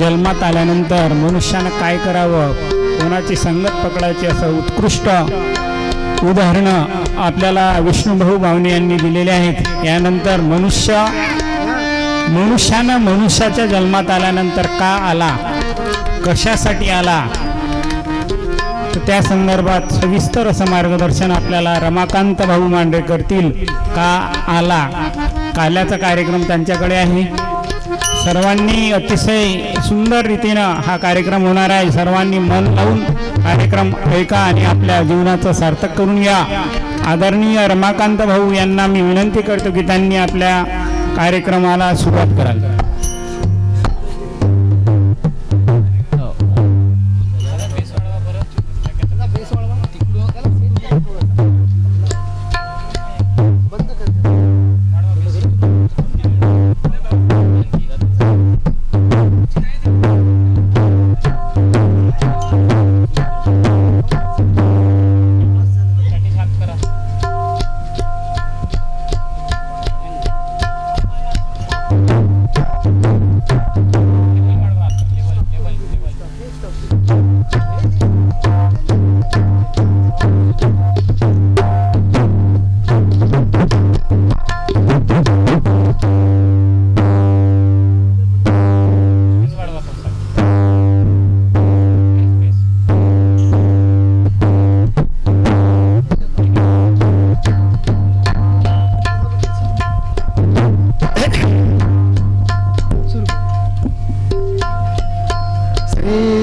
जन्मात आल्यानंतर मनुष्यानं काय करावं, कोणाची संगत पकडायची, असं उत्कृष्ट उदाहरणं आपल्याला विष्णुभाऊ बावणे यांनी दिलेले आहेत. यानंतर मनुष्यानं मनुष्याच्या जन्मात आल्यानंतर का आला, कशासाठी आला, तर त्या संदर्भात सविस्तर असं मार्गदर्शन आपल्याला रमाकांत भाऊ मांडरे करतील. का आला, काल्याचा कार्यक्रम त्यांच्याकडे आहे. सर्वांनी अतिशय सुंदर रीतीनं हा कार्यक्रम होणार आहे. सर्वांनी मन लावून कार्यक्रम ऐका आणि आपल्या जीवनाचं सार्थक करून घ्या. आदरणीय रमाकांत भाऊ यांना मी विनंती करतो की त्यांनी आपल्या कार्यक्रमाला सुरुवात करावी.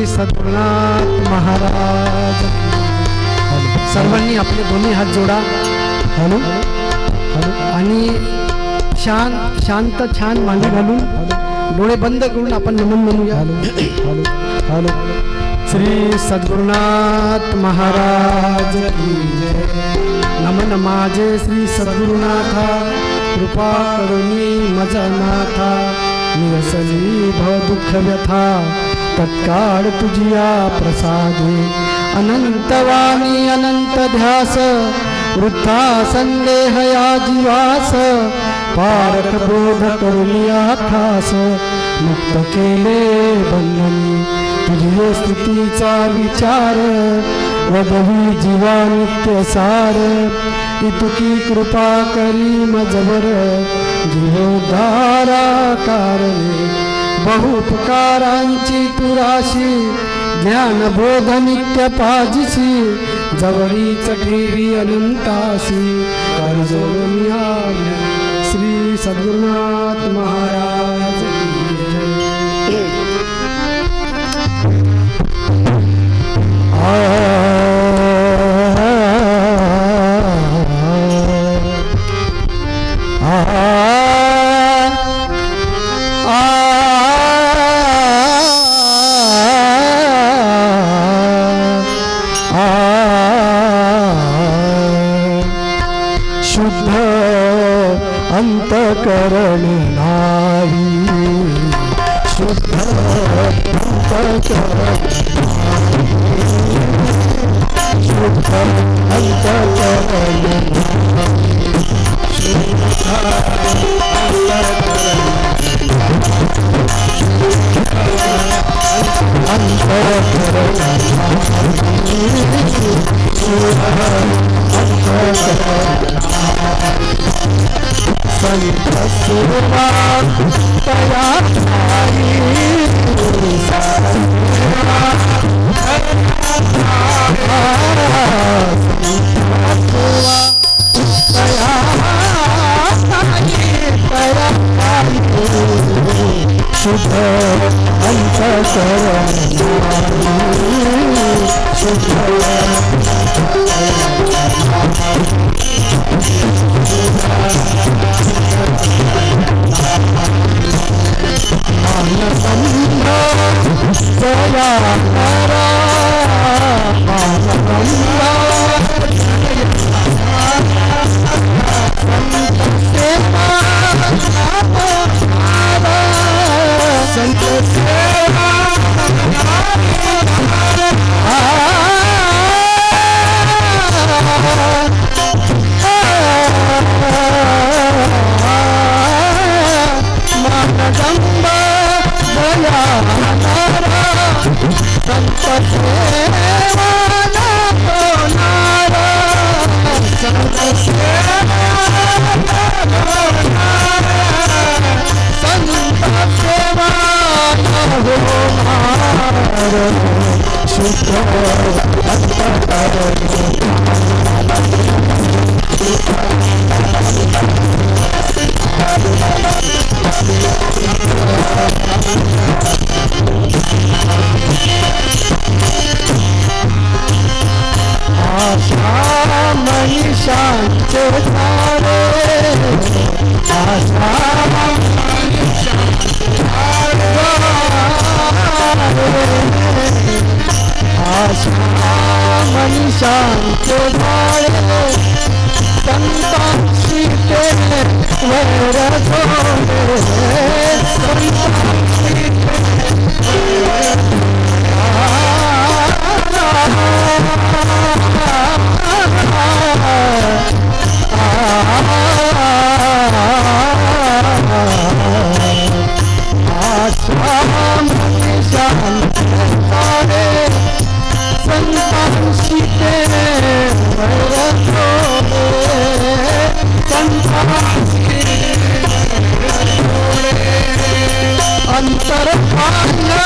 सद्गुरुनाथ महाराज. सर्वांनी आपले दोन्ही हात जोडा आणि शांत छान मांडी घालून डोळे बंद करून आपण नमन म्हणूया. श्री सद्गुरुनाथ महाराज की जय. नमन माझे श्री सद्गुरुनाथा, कृपा करुणी मज नाथा, निरसली भव दुःख व्यथा, तत्काळ तुझिया प्रसादे. अनंतवाणी अनंत ध्यास, वृद्धा संदेह या जीवास, पारख बोध करुनिया ठास, मुक्त केले बंधनी तुझे स्तुतीचा विचार, वदवी जीवा नित्य सार. इतुकी कृपा करी मजवर, जीवोद्धारा कारणे, बहुपकारांची तुराशी, ज्ञानबोध नित्य पाजिसी, जवळीच ठेवी अनंतासी, कर्जोनी आज्ञा. श्री सद्गुरुनाथ महाराज की जय. शुद्ध अंतकरण नावी, शुद्ध अंतकरण, शुद्ध अंतकरण, संत सुरमा तया शुद्ध अंतकरण, शुद्ध जगदम्बा दया शुद्ध आशा मनीषांचे तारे आशा मनीषांचे तारे संतांशी ते वर अंतर आदि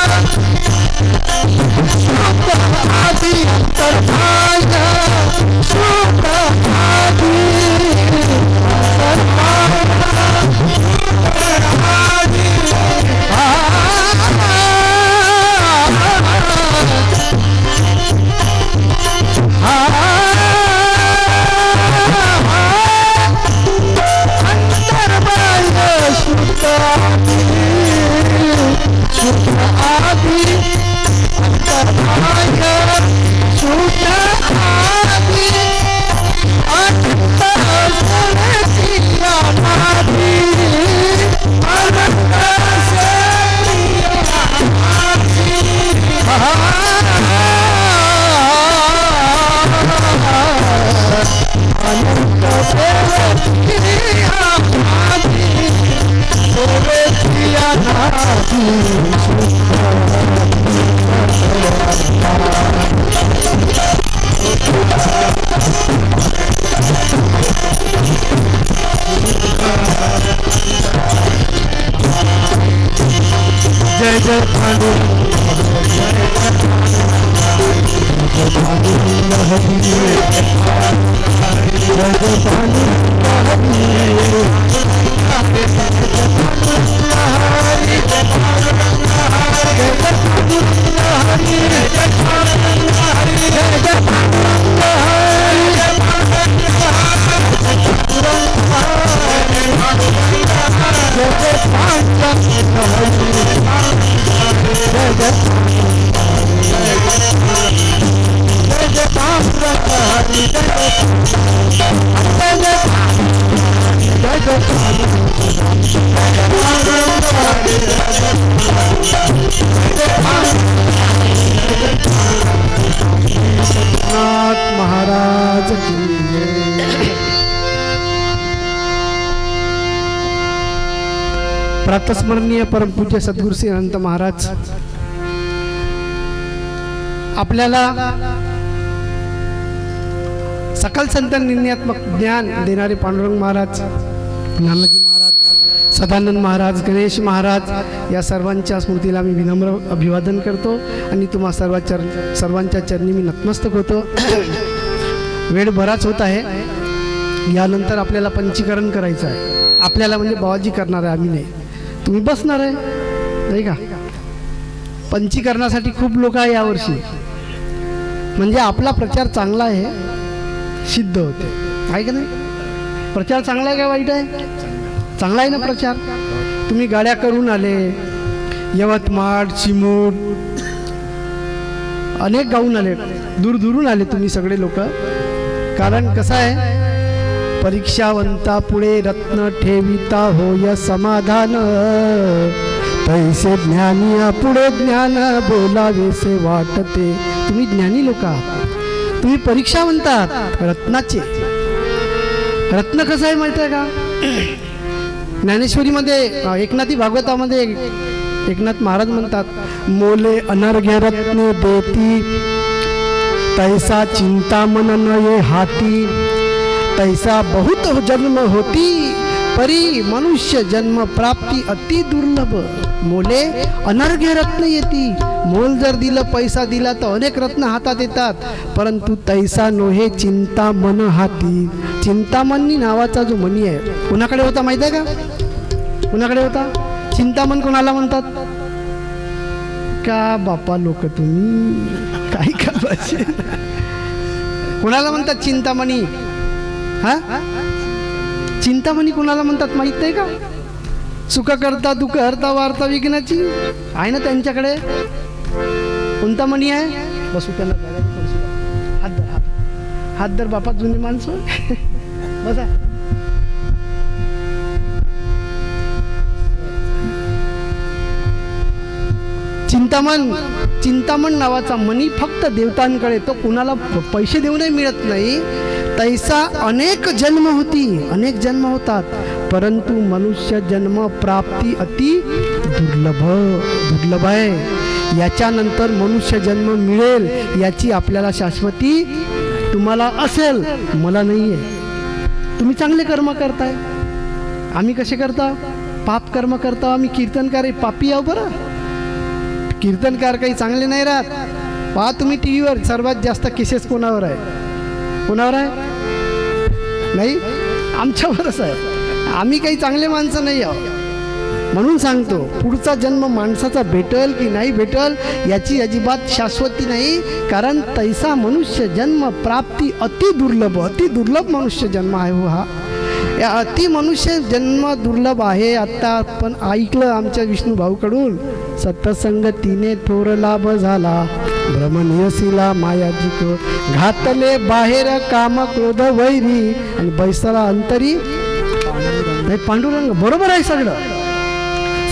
अंतर शुद्ध आदि जय जय पांडु महाराज की प्रातस्मरणीय परमपूज्य सद्गुरू श्री अनंत महाराज आपल्याला सकल संत निर्णयात्मक ज्ञान देणारे पांडुरंग महाराज, नानाजी महाराज, सदानंद महाराज, गणेश महाराज या सर्वांच्या स्मृतीला मी विनम्र अभिवादन करतो आणि तुम्हा सर्वांच्या चरणी मी नतमस्तक होतो. वेळ बराच होत आहे. यानंतर आपल्याला पंचीकरण करायचं आहे. आपल्याला म्हणजे बाबाजी करणार आहे, आम्ही नाही. तुम्ही बसणार आहे नाही का? पंचीकरणासाठी खूप लोक आहे यावर्षी. म्हणजे आपला प्रचार चांगला आहे, सिद्ध होते आहे का नाही? प्रचार चांगला आहे का वाईट आहे? चांगला आहे ना प्रचार. तुम्ही गाड्या करून आले, यवतमाळ, चिमूर, अनेक गावून आले, दूरदूरून आले तुम्ही सगळे लोक. कारण कसं आहे, परीक्षावंता पुढे रत्न ठेविता होय समाधान, तैसे ज्ञानी पुढे ज्ञान बोलावेसे वाटते. तुम्ही ज्ञानी लोक आहात, तुम्ही परीक्षावंत आहात, रत्नाचे. रत्न कसं आहे माहिती आहे का? ज्ञानेश्वरीमध्ये एकनाथी भागवतामध्ये एकनाथ महाराज म्हणतात, मोले अनर्घ्य रत्ने देती, तैसा चिंतामन नये हाती, तैसा बहुत जन्म होती, परी मनुष्य जन्म प्राप्ती अति दुर्लभ. मोले अनर्घ्य रत्न येती. मोल जर दिलं, पैसा दिला तर अनेक रत्न हातात येतात, परंतु तैसा नोहे चिंता मन हाती. चिंतामणी नावाचा जो मणी आहे, कुणाकडे होता माहिती आहे का? कुणाकडे होता चिंतामण? कोणाला म्हणतात का बापा लोक तुम्ही काही का बसे? कोणाला म्हणतात चिंतामणी? हा, चिंतामणी कोणाला म्हणतात माहित नाही का? सुख करता दुःख हरता वार्ता विघ्नाची आहे ना त्यांच्याकडे. कोणता मणी आहे? बसू त्यांना हात धर, हात धर बापा, जुनी माणसं बसा. चिंतामण नावाचा मणी फक्त देवतांकडे, तो कुणाला पैसे देऊनही मिळत नाही. तैसा अनेक जन्म होती, अनेक जन्म होतात, परंतु मनुष्य जन्म प्राप्ती अति दुर्लभ आहे. याच्यानंतर मनुष्य जन्म मिळेल याची आपल्याला शाश्वती तुम्हाला असेल, मला नाही आहे. तुम्ही चांगले कर्म करताय, आम्ही कसे करता? पाप कर्म करता. आम्ही कीर्तनकार पापी आहो बरं. कीर्तनकार काही चांगले नाही राहत. पहा तुम्ही टी व्हीवर सर्वात जास्त केसेस कोणावर आहे? कोणावर आहे? नाही, आमच्यावरच आहे. आम्ही काही चांगले माणसं नाही आहोत. म्हणून सांगतो, पुढचा जन्म माणसाचा भेटल की नाही भेटल याची अजिबात शाश्वती नाही. कारण तैसा मनुष्य जन्म प्राप्ती अति दुर्लभ मनुष्य जन्म आहे हो हा. या अति मनुष्य जन्म दुर्लभ आहे. आत्ता आपण ऐकलं आमच्या विष्णू भाऊकडून, सत्संगतीने थोर लाभ झाला, भ्रमनियसीला मायाजिक घातले बाहेर काम क्रोध वैरी आणि बैसला अंतरी पांडुरंग. बरोबर आहे सगळं.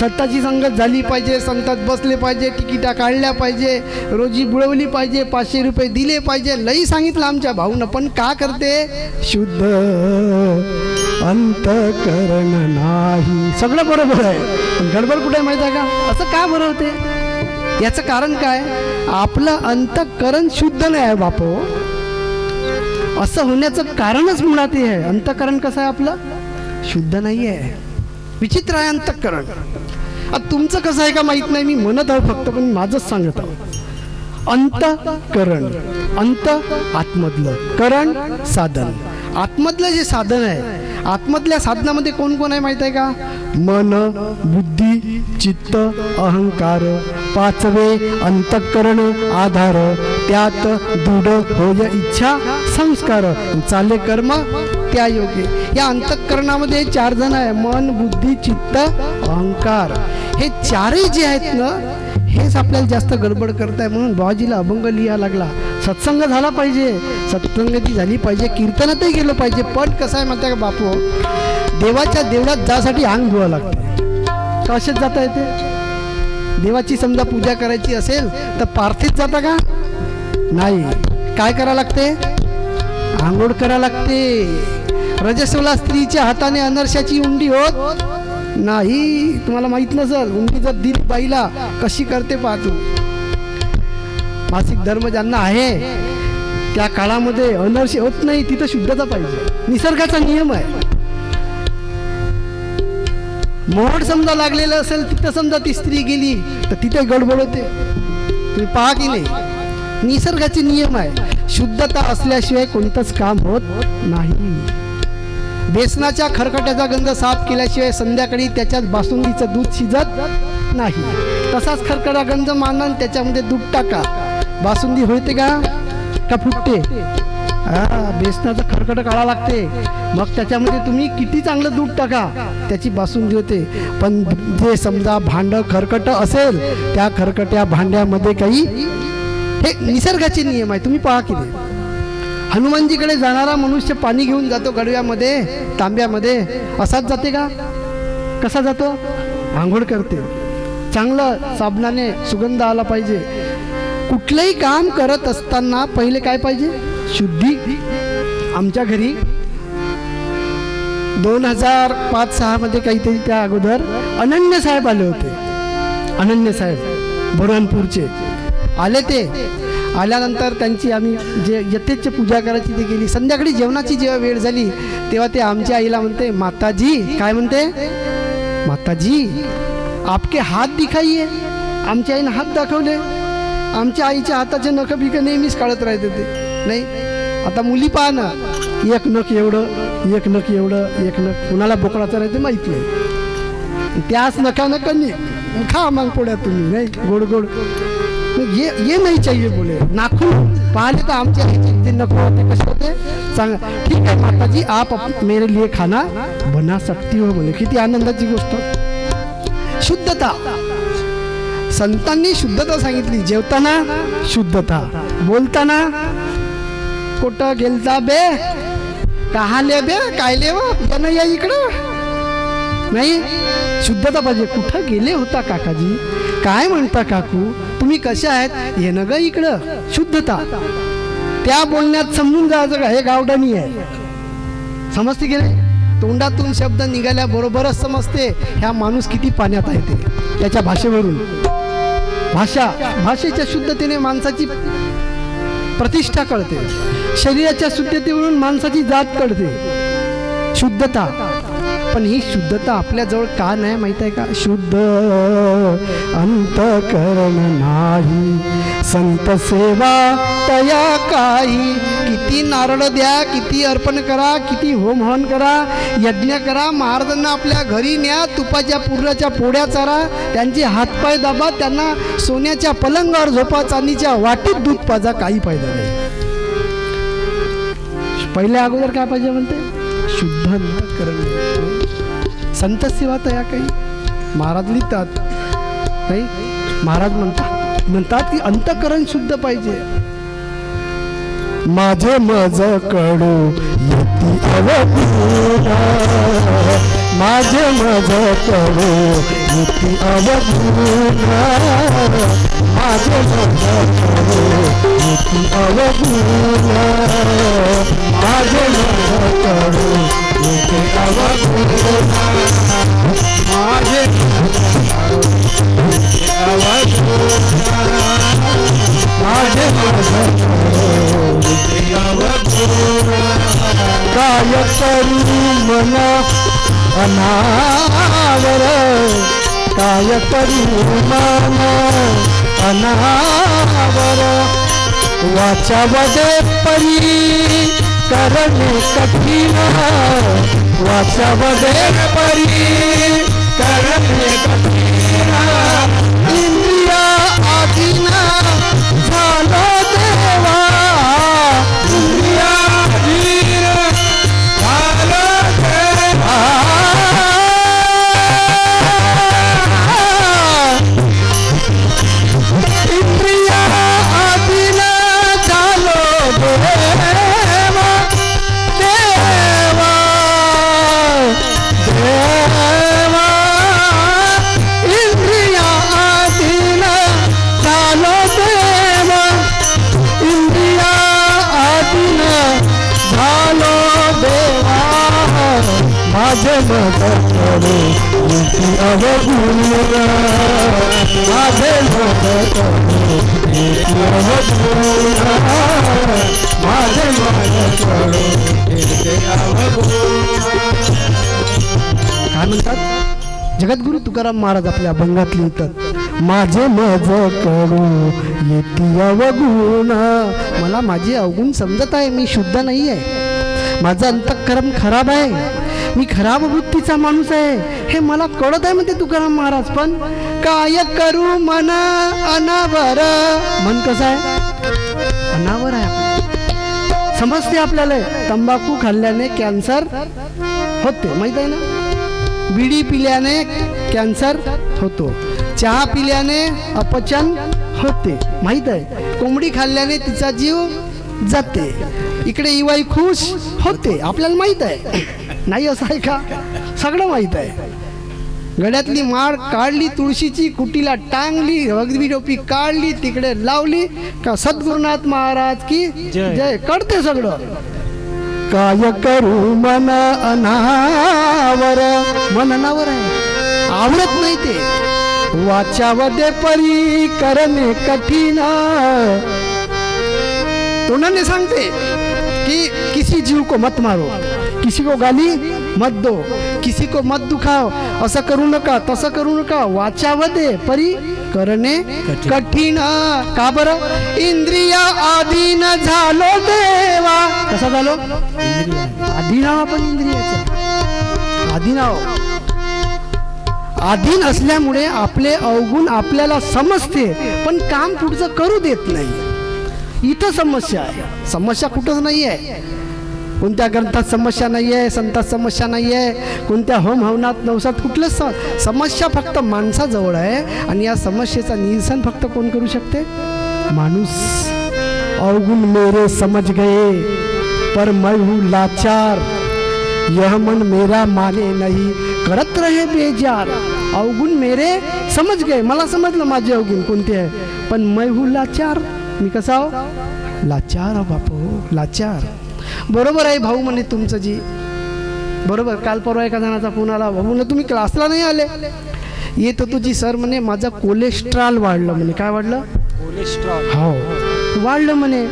सत्ताची संगत झाली पाहिजे, संतात बसले पाहिजे, तिकिटा काढल्या पाहिजे, रोजी बुडवली पाहिजे, 500 रुपये दिले पाहिजे, लई सांगितलं आमच्या भाऊनं. पण का करते? शुद्ध अंतकरण नाही. सगळं बरोबर आहे, पण गडबड कुठे माहिती आहे का? असं का बरं होते? याचं कारण काय? आपलं अंतकरण शुद्ध नाही आहे बापो. असं होण्याचं कारणच मुळात हे आहे. अंतकरण कसं आहे आपलं? शुद्ध नाही आहे. विचित्र आहे अंतकरण. आता तुमचं कसं आहे का माहित नाही, मी म्हणत आहो फक्त, पण माझंच सांगत आहो. अंतकरण, अंत आतमधलं, करण साधन. आतमधलं जे साधन आहे, आतमधल्या साधनामध्ये कोण कोण आहे माहित आहे का? मन, बुद्धी, चित्त, अहंकार. 5वे अंतःकरण आधार, त्यात दृढ होय इच्छा संस्कार, चाले कर्म त्या योगे. या अंतःकरणामध्ये 4 जण आहे, मन, बुद्धी, चित्त, अहंकार. हे चारही जे आहेत ना, हेच आपल्याला जास्त गडबड करताय. म्हणून बाबाजीला अभंग लिहा लागला. सत्संग झाला पाहिजे, सत्संगती झाली पाहिजे, कीर्तनातही गेलं पाहिजे. पण कसं आहे म्हणता का बापू, देवाच्या देवळात जासाठी अंग धुवा लागते. कशात जाता येते? देवाची समजा पूजा करायची असेल तर पार्थीत जाता का? नाही. काय करा लागते? आंघोळ करा लागते. रजस्वला स्त्रीच्या हाताने अनर्शाची उंडी होत नाही. तुम्हाला माहित नसल, उंडी जर दिली बाईला कशी करते पाहतो. मासिक धर्म ज्यांना आहे त्या काळामध्ये अनर्श होत नाही. तिथं शुद्धता पाहिजे, निसर्गाचा नियम आहे. मोहड समजा लागलेलं असेल, तिथं समजा ती स्त्री गेली तर तिथे गडबड होते. तुम्ही पहा की नाही, निसर्गाचे नियम आहे. शुद्धता असल्याशिवाय कोणतंच काम होत नाही. बेसनाच्या खरकट्याचा गंध साफ केल्याशिवाय संध्याकाळी त्याच्यात बासुंदीचं दूध शिजत नाही. तसाच खरकटा गंध माना, त्याच्यामध्ये दूध टाका, बासुंदी होते का फुटते? बेसनाचं खरकट काढा लागते, मग त्याच्यामध्ये तुम्ही किती चांगलं दूध टाका, त्याची बासुंदी होते. पण जे समजा भांड खरकट असेल, त्या खरकट्या भांड्यामध्ये काही, हे निसर्गाचे नियम आहे. तुम्ही पहा की नाही, हनुमानजीकडे जाणारा मनुष्य पाणी घेऊन जातो गडव्यामध्ये, तांब्यामध्ये, असाच जाते का? कसा जातो? आंघोळ करते. चांगलं साबणाने सुगंध आला पाहिजे. कुठलंही काम करत असताना पहिले काय पाहिजे? शुद्धी. आमच्या घरी 2005-06 मध्ये काहीतरी त्या अगोदर अनन्य साहेब आले होते. अनन्य साहेब बुरहानपूरचे आले. ते आल्यानंतर त्यांची आम्ही जे यथेच्छ पूजा करायची ती केली. संध्याकाळी जेवणाची जेव्हा वेळ झाली तेव्हा ते आमच्या आईला म्हणते, माताजी, काय म्हणते? माताजी, आपके हात दिखाइये. आमच्या आईनं हात दाखवले. आमच्या आईच्या हाताचे नख बिक नेहमीच काढत राहते ते. नाही आता मुली पहा ना, एक नख एवढं, एक नख एवढं, एक नख कुणाला बोकडाचं राहते माहीत नाही. त्याच नखानं कणी खा मग पोड्या तुम्ही. नाही गोड गोड ये नाही चाहिए बोले. नाखून पाहिले तर आमच्या ते नको होते, कसे होते सांगा. ठीक आहे माताजी, आप मेरे लिए खाना बना सकती हो बोले. किती आनंदाची गोष्ट. शुद्धता, संतांनी शुद्धता सांगितली. जेवताना शुद्धता, बोलताना कुठं गेलता बे, कहाले बे, कायले व या या इकडं. नाही शुद्धता पाहिजे. कुठं गेले होता काकाजी, काय म्हणता काकू, तुम्ही कशा आहेत, ये न ग इकडं. शुद्धता. त्या बोलण्यात समजून जायचं का हे गावडानी आहे. समजते गेले, तोंडातून शब्द निघाल्या बरोबरच समजते ह्या माणूस किती पाण्यात आहे ते. त्याच्या भाषेवरून, भाषेच्या शुद्धतेने माणसाची प्रतिष्ठा कळते. शरीराच्या शुद्धतेवरून माणसाची जात कळते. शुद्धता. पण ही शुद्धता आपल्याजवळ का नाही माहित आहे का. शुद्ध अंतकरण नाही, संत सेवा तया काही. किती नारळ द्या, किती अर्पण करा, किती होम हवन करा, यज्ञ करा, महाराजांना आपल्या घरी न्या, तुपाच्या पुरणाच्या पोळ्या चारा, त्यांचे हातपाय दाबा, त्यांना सोन्याच्या पलंगावर झोपा, चांदीच्या वाटीत दूध पाजा, काही फायदा नाही. पहिल्या अगोदर काय पाहिजे म्हणते, शुद्ध अंतकरण. संत सेवा तया काही. महाराज लिहितात नाही, महाराज म्हणतात की अंतकरण शुद्ध पाहिजे. माझे मज कडू येती अवगुण, माझे मज कडू येती अवगुण, माझे मज कडू येती अवगुण, माझे मज कडू येती अवगुण, माझे माझे काय करू मन अनावर, काय करू मन अनावर, वाचा वदे परी करणे कठीण, वाचा वदे परी करणे कठीण, इंद्रिया आधीन झालो देवा, इंद्रिया आधीन झालो देवा, इंद्रिया आधीन झालो देवा, देवा देवा, इंद्रिया आधीन झालो देवा, इंद्रिया आधीन झालो देवा, माझे मज कडू येती अवगुण, माझे मज कडू येती अवगुण, माझे मज कडू येती अवगुण. काय म्हणतात जगद्गुरु तुकाराम महाराज आपल्या अभंगात लिहितात, माझे मज कडू येती अवगुण. मला माझे अवगुण समजत आहे, मी शुद्ध नाही आहे, माझं अंतःकरण खराब आहे, मी खराब वृत्तीचा माणूस आहे, हे मला कळत आहे म्हणते तुकाराम महाराज. पण काय करू मन अनावर. मन कसं आहे, अनावर आहे. समजते आपल्याला तंबाखू खाल्ल्याने कॅन्सर होते माहित आहे ना, बिडी पिल्याने कॅन्सर होतो, चहा पिल्याने अपचन होते माहित आहे, कोंबडी खाल्ल्याने तिचा जीव जाते, इकडे इवाई खुश होते, आपल्याला माहित आहे. नाही असं आहे का, सगळं माहित आहे. गड्यातली माळ काढली, तुळशीची कुटीला टांगली, अगदी टोपी काढली, तिकडे लावली का सद्गुरुनाथ महाराज की जय, कळते सगळं. काय करू मन अनावर. मन अनावर आहे, आवडत नाही ते. वाचावदे परी करणे कठीण. तोंडाने सांगते कि किसी जीव को मत मारो, किसी को गाली मत दो, किसी को मत दुखाव, असं करू नका तसं करू नका, वाचावदे परी करणे कठीण. का बरं? इंद्रिया अधीन झालो देवा. कसा झालो? अधीन आपण इंद्रियाच्या अधीन आहोत. अधीन असल्यामुळे आपले अवगुण आपल्याला समजते, पण काम पुढचं करू देत नाही. इथं समस्या आहे. समस्या कुठंच नाही आहे. कोणत्या ग्रंथात समस्या नाही आहे, संतात समस्या नाही आहे, कोणत्या होम हवनात नवसात कुठलंच समस्या फक्त माणसाजवळ आहे. आणि या समस्येचा निरसन फक्त कोण करू शकते? माणूस. अवगुण मेरे समझ गए पर मैं हूँ लाचार, यह मन मेरा माने नहीं, करत रहे बेजार. अवगुण मेरे समझ गए, मला समजलं माझे अवगुण कोणते आहे, पण मैं हूँ लाचार. मी कसा हो? लाचार हो बापू, लाचार. बरोबर आहे भाऊ म्हणे तुमचं जी. बरोबर. काल परवा एका जणाचा फोन आला, भाऊ म्हणे तुम्ही क्लासला नाही आले. येत होतो जी सर म्हणे माझा कोलेस्ट्रॉल वाढलं म्हणे. काय वाढलं? कोलेस्ट्रॉल. हो वाढलं म्हणे.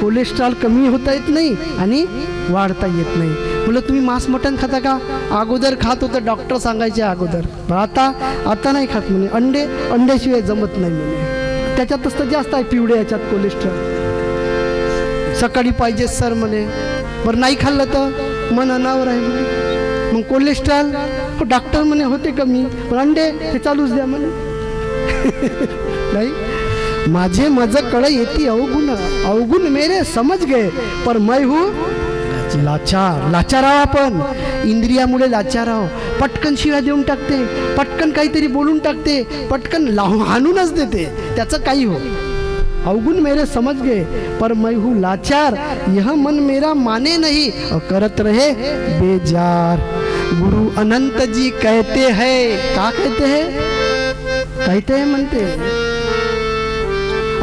कोलेस्ट्रॉल कमी होता येत नाही आणि वाढता येत नाही. म्हटलं तुम्ही मांस मटण खाता का? अगोदर खात होतं, डॉक्टर सांगायचे अगोदर. आता नाही खात म्हणे. अंड्याशिवाय जमत नाही म्हणे. त्याच्यातच तर जास्त आहे पिवळे याच्यात कोलेस्ट्रॉल. सकाळी पाहिजे सर म्हणे. बरं नाही खाल्लं तर मन अनावर आहे म्हणे. मग कोलेस्ट्रॉल डॉक्टर म्हणे होते कमी, पण अंडे ते चालूच द्या म्हणे. नाही माझे मज कळ येते अवगुण, अवगुण मेरे समझ गए पर मैं हूँ लाचार. लाचार आहो आपण. इंद्रियामुळे लाचार आहो. पटकन शिव्या देऊन टाकते, पटकन काहीतरी बोलून टाकते, पटकन हाणूनच देते. त्याचं काही हो. अवगुण मेरे समझ गए पर मैं हूँ लाचार, यह मन मेरा माने नहीं, और करत रहे बेजार. गुरु अनंत जी कहते हैं. का कहते हैं? कहते हैं म्हणते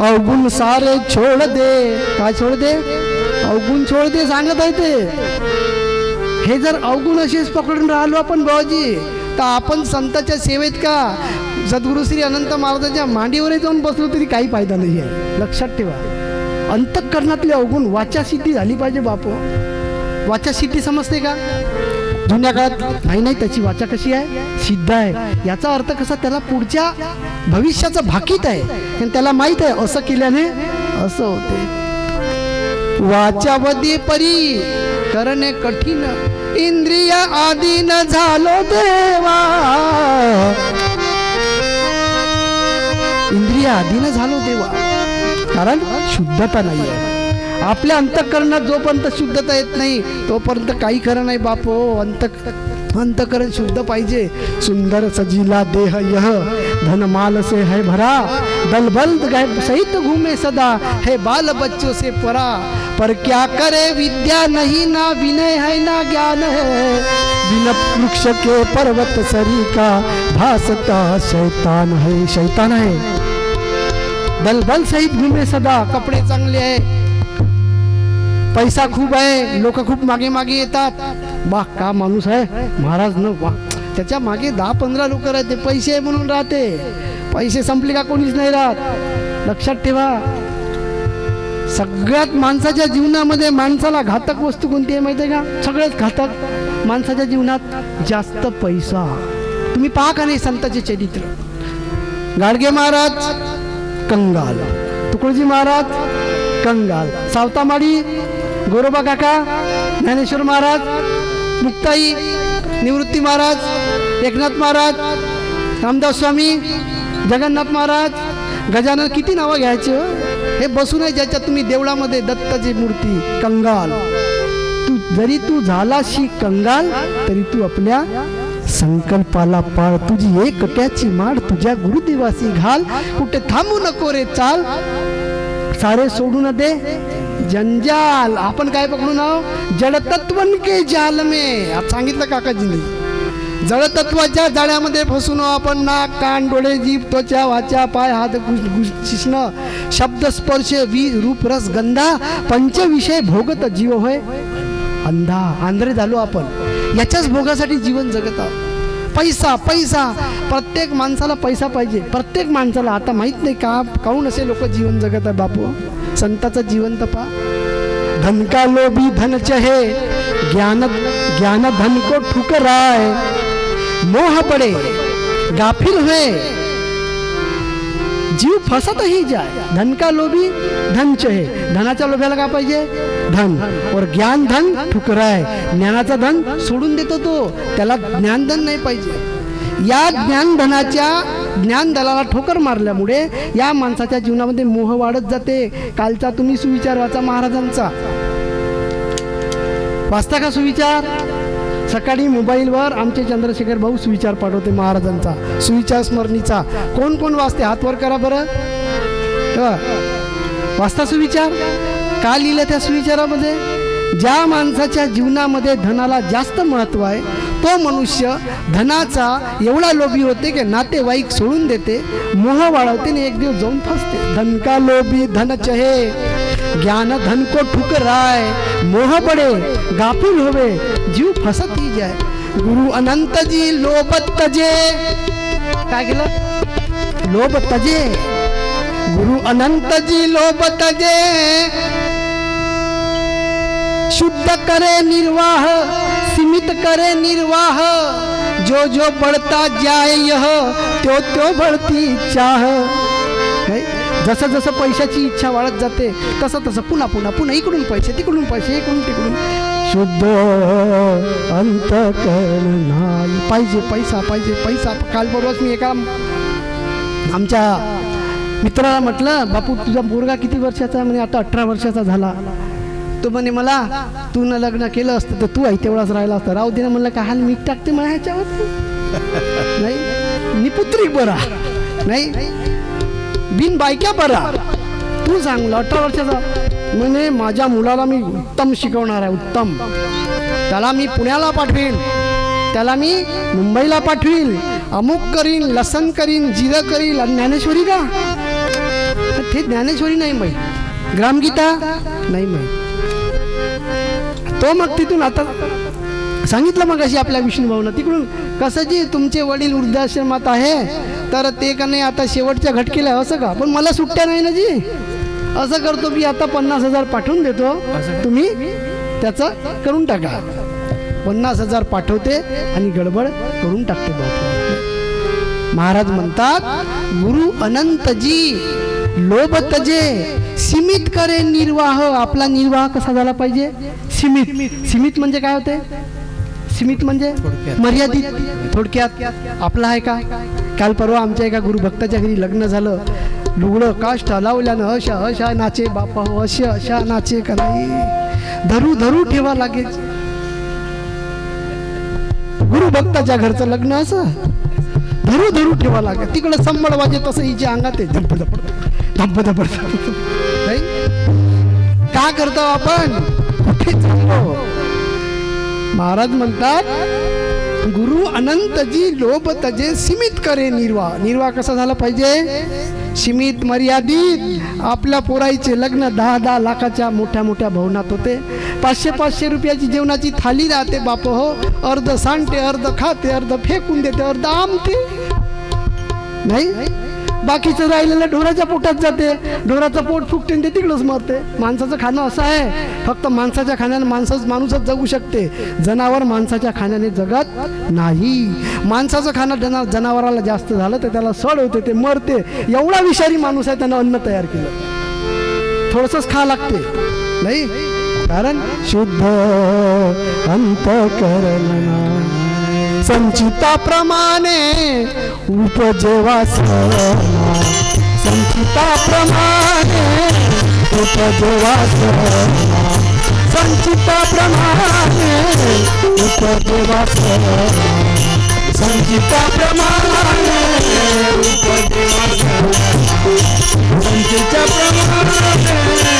अवगुण सारे छोड़ दे. काय छोड़ दे? अवगुण छोड़ दे सांगत आहे ते. हे जर अवगुण असेच पकडून राहिलो आपण भाऊजी, तर आपण संतांच्या सेवेत का सद्गुरु श्री अनंत महाराजांच्या मांडीवर जाऊन बसलो तरी काही फायदा नाही आहे. लक्षात ठेवा. अंतःकरणातले अवगुण वाचा सिद्धी झाली पाहिजे बापू. वाचा सिद्धी समजते का? जुन्या काळात नाही त्याची वाचा कशी आहे? सिद्ध आहे. याचा अर्थ कसा? त्याला पुढच्या भविष्याचं भाकीत आहे आणि त्याला माहित आहे असं केल्याने असं होते. वाचावदी परी करणे कठीण, इंद्रिया आधीन झालो देवा. इंद्रिया आधीन झालो देवा. कारण शुद्धता नाही आहे आपल्या अंतःकरणात. जोपर्यंत शुद्धता येत नाही तोपर्यंत काही खरं नाही बापो. अंतःकरण शुद्ध पाहिजे. सुंदर सजीला देह यह धन माल से है भरा, दल बल सहित घूमे सदा, है बाल बच्चों से परा. पर क्या करे विद्या नहीं, ना विनय है ना ज्ञान है, बिन वृक्ष के पर्वत सरी का भासता शैतान है. शैतान है. दल बल सहित घूमे सदा. कपडे चांगले आहे, पैसा खूप आहे, लोक खूप मागे मागे येतात. वाह का माणूस आहे महाराज न. वाह त्याच्या मागे 10-15 लोक राहते. पैसे आहे म्हणून राहते. पैसे संपले का कोणीच नाही राहत. लक्षात ठेवा. सगळ्यात माणसाच्या जीवनामध्ये माणसाला घातक वस्तू कोणती आहे माहिती आहे का? सगळ्यात घातक माणसाच्या जीवनात जास्त पैसा. तुम्ही पहा का नाही संतांचे चरित्र? गाडगे महाराज कंगाल, तुकडोजी महाराज कंगाल, सावतामाळी गोरोबा काका, ज्ञानेश्वर महाराज, मुक्ताई, निवृत्ती महाराज, एकनाथ महाराज, रामदास स्वामी, जगन्नाथ महाराज, गजानन. किती नावं घ्यायचे हो. हे बसून आहे ज्याच्यात तुम्ही देवळामध्ये दत्ताची मूर्ती. कंगाल. जरी तू झालाशी कंगाल तरी तू आपल्या संकल्पाला पाळ. तुझी एक कट्याची माळ तुझ्या गुरुदेवासी घाल. कुठे थांबू नको रे चाल, सारे सोडून दे जंजाल. आपण काय पकडून आहो? जडतत्वन के जाल में. आज सांगितलं काकाजींनी. जडतत्वाच्या जाळ्यामध्ये फसून आपण नाक कान डोळे जीभ त्वचा वाचा पाय हात घुसणं, शब्द स्पर्श वीज रूप रस गंधा, पंचविषय भोगत जीव होय अंधा. आंधळे झालो आपण. याच्याच भोगासाठी जीवन जगत आहोत. पैसा पैसा. प्रत्येक माणसाला पैसा पाहिजे. प्रत्येक माणसाला. आता माहित नाही का काहून असे लोक जीवन जगत आहे बापू. संताचं जीवन तपा. धन का लोभी धन चहे, ज्ञान ज्ञान धन को ठुकराय, मोह पडे गाफिल हुए, जीव फसतही जाय. धन का लोभी धन चहे, धनाच्या लोभ्याला काय पाहिजे? धन. और ज्ञान धन ठुकराय, ज्ञानाचा धन सोडून देतो तो, त्याला ज्ञानधन नाही पाहिजे. या ज्ञानधनाला ठोकर मारल्यामुळे या माणसाच्या जीवनामध्ये मोह वाढत जाते. कालचा तुम्ही सुविचार वाचा महाराजांचा, वाचता का सुविचार? सकाळी मोबाईलवर आमचे चंद्रशेखर भाऊ सुविचार पाठवते महाराजांचा, सुविचार स्मरणीचा. कोण कोण वाचते? हात वर करा बरं. वाचता सुविचार? का लिहिलं त्या सुविचारामध्ये? ज्या माणसाच्या जीवनामध्ये धनाला जास्त महत्व आहे तो मनुष्य धनाचा एवढा लोभी होते की नातेवाईक सोडून देते, मोह वाढवते आणि एक दिवस जाऊन फसते. धन का लोभी धन चहे, ज्ञान धन को ठुकराय, मोह पडे गाफिल होवे, जीव फसत ही जाय. गुरु अनंत जी लोभ तजे, काय केलं? लोभ तजे. गुरु अनंत जी लोभ तजे, शुद्ध करे निर्वाह, सीमित करे निर्वाह, जो जो बढ़ता जाए यह त्यो त्यो बढ़ती चाह. जसं जसं पैशाची इच्छा वाढत जाते तसं तसं पुन्हा पुन्हा पुन्हा इकडून पैसे तिकडून पैसे, इकडून तिकडून. शुद्ध अंतकरण नाही पाहिजे, पैसा पाहिजे, पैसा. काल परवाच मी एका आमच्या मित्राला म्हटलं, बापू तुझा मुलगा किती वर्षाचा? म्हणे आता 18 वर्षाचा झाला. तो म्हणे मला तू न लग्न केलं असतं तर तू आहे तेवढाच राहिला असता. राहू दे ना. म्हणलं का हाल मीठ टाकते मला ह्याच्यावर? नाही, निपुत्री बरा नाही, बिन बायक्या बरा. तू सांगला 18 वर्षाचा. म्हणे माझ्या मुलाला मी उत्तम शिकवणार आहे, उत्तम. त्याला मी पुण्याला पाठवीन, त्याला मी मुंबईला पाठवीन, अमुक करीन, लसन करीन, जिरं करील. आणि ज्ञानेश्वरी का? ते ज्ञानेश्वरी नाही माहीत, ग्रामगीता नाही माहीत. तो मग तिथून आता सांगितलं मग अशी आपल्या विष्णुभाऊनं तिकडून कसं जी तुमचे वडील वृद्धाश्रमात आहे तर ते का नाही आता शेवटच्या घटकेला असं का? पण मला सुट्ट्या नाही ना जी. असं करतो मी आता 50,000 पाठवून देतो, तुम्ही त्याचं करून टाका. 50,000 पाठवते आणि गडबड करून टाकते. महाराज म्हणतात गुरु अनंतजी लोभ तजे, सीमित करे निर्वाह. आपला निर्वाह कसा झाला पाहिजे? सीमित. सीमित म्हणजे काय होते? सीमित म्हणजे मर्यादित. थोडक्यात आपला आहे का? काल परवा आमच्या एका गुरुभक्ताच्या घरी लग्न झालं. लुगडं काष्ट लावल्यानं अशा अशा नाचे बापा हो, अशा अशा नाचे का नाही, धरू धरू ठेवा लागेल. गुरुभक्ताच्या घरचं लग्न असं धरू धरू ठेवा लागेल. तिकडे संबळ वाजे तसं हिच्या अंगात आहे धप्प धप्पड धप्प धप्पड. का करतो आपण? कुठे चाललो? महाराज म्हणतात गुरु अनंतजी लोभ तजे, सीमित करे निर्वाह. निर्वाह कसा झाला पाहिजे? सीमित, मर्यादित. आपल्या पोराईचे लग्न 10-10 लाखाच्या मोठ्या मोठ्या भवनात होते. 500-500 रुपयाची जेवणाची थाली राहते बाप हो. अर्ध सांडते, अर्ध खाते, अर्ध फेकून देते, अर्ध आमते. नाही, बाकीचं राहिलेलं ढोराच्या पोटात जाते. ढोराचं पोट फुकते ते तिकडंच मरते. माणसाचं खाणं असं आहे, फक्त माणसाच्या खाण्याने माणूसच जगू शकते. जनावर माणसाच्या खाण्याने जगत नाही. माणसाचं खाणं जनावराला जास्त झालं तर त्याला सड होते, ते मरते. एवढा विषारी माणूस आहे, त्यानं अन्न तयार केलं. थोडंसंच खा लागते नाही, कारण शुद्ध अंतःकरण संचिताप्रमाणे उपजे वासना. संचिताप्रमाणे उपजे वासना. संचिताप्रमाणे उपजे वासना. संचिताप्रमाणे उपजे वासना. संचिताप्रमाणे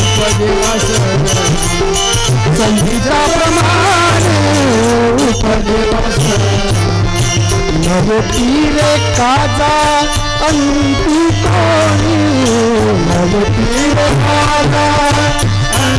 उपजे वासना. संचिताप्रमाणे उपजे वासना. नव तीरे काजा अंती कोणी, नव तीरे काजा